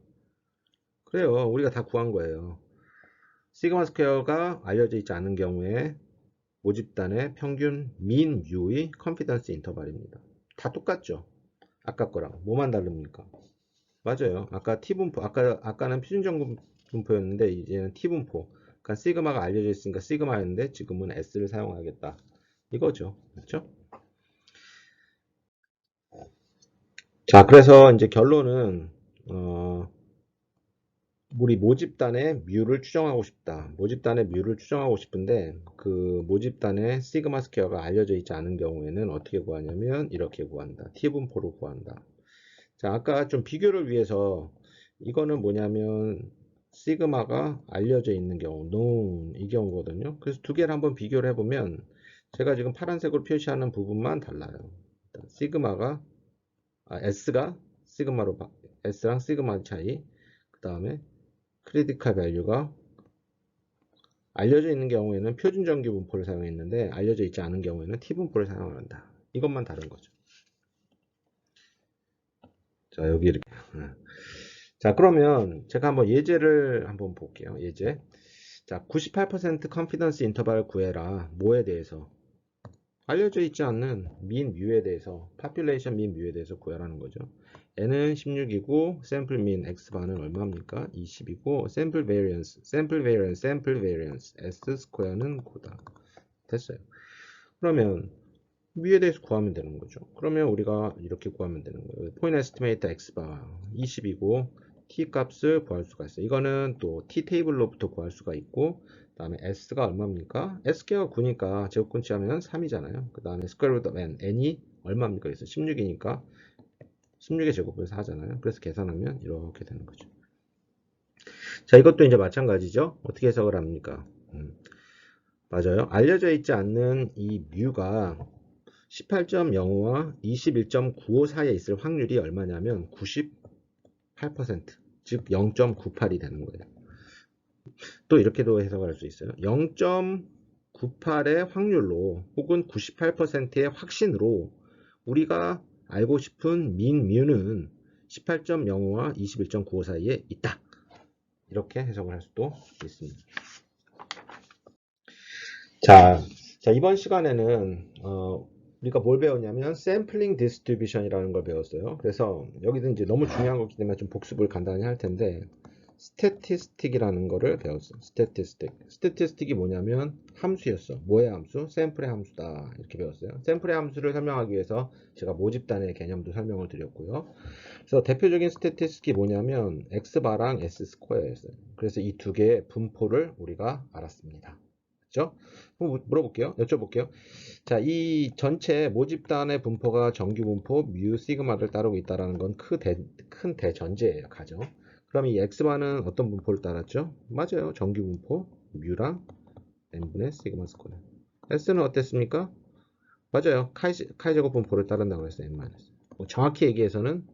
Speaker 1: 그래요. 우리가 다 구한 거예요. 시그마 스퀘어가 알려져 있지 않은 경우에 모집단의 평균 민 U의 컨피던스 인터벌입니다. 다 똑같죠? 아까 거랑 뭐만 다릅니까? 맞아요. 아까 T분포, 아까는 표준정 분포였는데 이제는 T분포. 그러니까 시그마가 알려져 있으니까 시그마였는데 지금은 S를 사용하겠다. 이거죠. 그렇죠? 자, 그래서 이제 결론은 우리 모집단의 뮤를 추정하고 싶다. 모집단의 뮤를 추정하고 싶은데 그 모집단의 시그마 스퀘어가 알려져 있지 않은 경우에는 어떻게 구하냐면 이렇게 구한다. T분포로 구한다. 자, 아까 좀 비교를 위해서 이거는 뭐냐면 시그마가 알려져 있는 경우, known 이 경우거든요. 그래서 두 개를 한번 비교를 해보면 제가 지금 파란색으로 표시하는 부분만 달라요. 시그마가 S가 시그마로 S랑 시그마 차이, 그 다음에 크리티컬 밸류가 알려져 있는 경우에는 표준 정규 분포를 사용했는데 알려져 있지 않은 경우에는 T 분포를 사용한다. 이것만 다른 거죠. 자, 여기 이렇게. 자, 그러면 제가 한번 예제를 한번 볼게요. 예제. 자, 98% 컨피던스 인터벌 구해라. 뭐에 대해서? 알려져 있지 않는 민 뮤에 대해서, 파퓰레이션 민 뮤에 대해서 구하라는 거죠. n은 16이고 샘플 민 x바는 얼마입니까? 20이고 샘플 베리언스 s 스퀘어는 9다. 됐어요. 그러면 뮤에 대해서 구하면 되는 거죠. 그러면 우리가 이렇게 구하면 되는 거예요. 포인트 에스티메이터 x바 20이고 t 값을 구할 수가 있어요. 이거는 또 t 테이블로부터 구할 수가 있고, 그 다음에 s가 얼마입니까? s퀘어가 9니까 제곱근치 하면 3이잖아요. 그 다음에 스퀘어 루트 n이 얼마입니까? 그래서 16이니까 16의 제곱해서 하잖아요. 그래서 계산하면 이렇게 되는 거죠. 자, 이것도 이제 마찬가지죠. 어떻게 해석을 합니까? 맞아요. 알려져 있지 않는 이 뮤가 18.05와 21.95 사이에 있을 확률이 얼마냐면 98%, 즉 0.98이 되는 거예요. 또 이렇게도 해석을 할 수 있어요. 0.98의 확률로 혹은 98%의 확신으로 우리가 알고 싶은 민 뮤는 18.05와 21.95 사이에 있다. 이렇게 해석을 할 수도 있습니다. 자, 이번 시간에는 우리가 뭘 배웠냐면 샘플링 디스트리뷰션이라는 걸 배웠어요. 그래서 여기도 이제 너무 중요한 거기 때문에 좀 복습을 간단히 할 텐데 스태티스틱이라는 거를 배웠어요. 스태티스틱이 뭐냐면 함수였어. 뭐의 함수? 샘플의 함수다. 이렇게 배웠어요. 샘플의 함수를 설명하기 위해서 제가 모집단의 개념도 설명을 드렸고요. 그래서 대표적인 스태티스틱이 뭐냐면 x바랑 s 스퀘어였어요. 그래서 이 두 개의 분포를 우리가 알았습니다. 그렇죠? 물어볼게요. 여쭤볼게요. 자, 이 전체 모집단의 분포가 정규 분포 뮤 시그마를 따르고 있다는 건 큰 대전제예요. 가정. 그럼 이 x바는 어떤 분포를 따랐죠? 맞아요. 정규 분포 뮤랑 n분의 시그마 스퀘어. s는 어땠습니까? 맞아요. 카이 제곱 분포를 따른다고 했어요. n-. 정확히 얘기해서는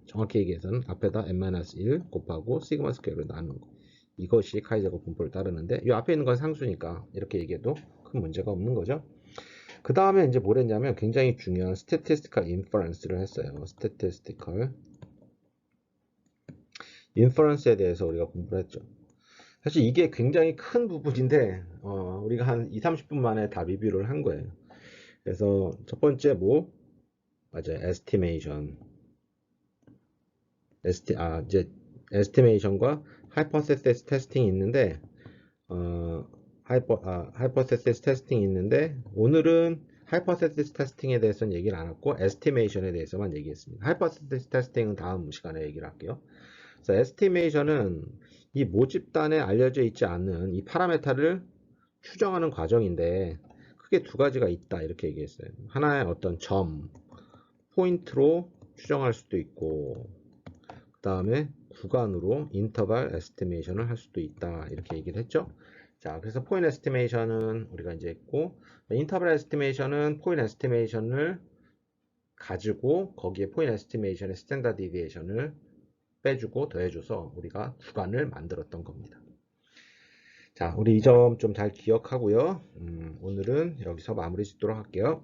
Speaker 1: 앞에다 n-1 곱하고 시그마 스퀘어를 나누는 거. 이것이 카이 제곱 분포를 따르는데 이 앞에 있는 건 상수니까 이렇게 얘기해도 큰 문제가 없는 거죠. 그 다음에 이제 뭘 했냐면 굉장히 중요한 statistical inference를 했어요. statistical inference에 대해서 우리가 공부를 했죠. 사실 이게 굉장히 큰 부분인데 우리가 한 2-30분 만에 다 리뷰를 한 거예요. 그래서 첫 번째 맞아요. 이제 estimation과 hypothesis testing이 있는데 hypothesis testing이 있는데 오늘은 hypothesis testing에 대해서는 얘기를 안 했고 estimation에 대해서만 얘기했습니다. hypothesis testing은 다음 시간에 얘기를 할게요. 그래서 estimation은 이 모집단에 알려져 있지 않은 이 파라메타를 추정하는 과정인데 크게 두 가지가 있다 이렇게 얘기했어요. 하나의 어떤 점, 포인트로 추정할 수도 있고 그 다음에 구간으로 인터벌 에스티메이션을 할 수도 있다 이렇게 얘기를 했죠. 자, 그래서 포인트 에스티메이션은 우리가 이제 했고 인터벌 에스티메이션은 포인트 에스티메이션을 가지고 거기에 포인트 에스티메이션의 스탠다드 디비에이션을 빼주고 더해줘서 우리가 구간을 만들었던 겁니다. 자, 우리 이 점 좀 잘 기억하고요. 오늘은 여기서 마무리 짓도록 할게요.